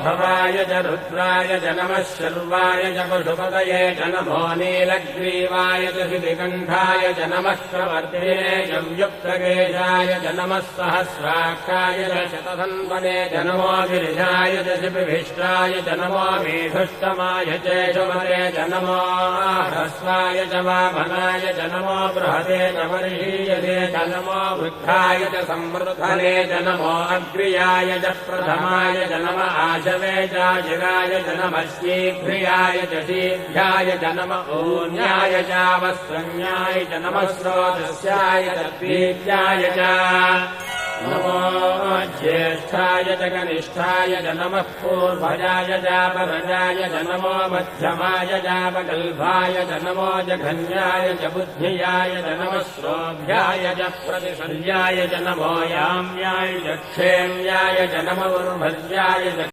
भवाय च रुद्राय च नमः शर्वाय च पशुपतये च नमो नीलग्रीवाय च शितिकण्ठाय च नमः प्रवर्तिने च युक्तकेशाय च नमः सहस्राक्षाय च शतधन्वने च नमो गिरिजाय च शिपिभिष्टाय च नमो मेधुष्टमाय च शुभरे च नमो ह्रस्वाय च वामनाय च नमो बृहते च वर्षीयसे च नमो वृद्धाय च संवृद्धने च नमो अग्र्याय च प्रथमाय च नम आशवे च जिराय च नमः शीघ्रियाय च शीघ्राय च नम ऊन्याय च वस्त्रन्याय च नमः स्रोतस्याय च द्वीत्याय च नमो ज्येष्ठाय च कनिष्ठाय च नमः पूर्वजाय च परजाय च नमो मध्यमाय च वकल्भाय च नमो जघन्याय च बुद्धियाय च नमः श्रोभ्याय च प्रतिशल्याय च नमो याम्याय च क्षेम्याय च नमो उर्भज्याय च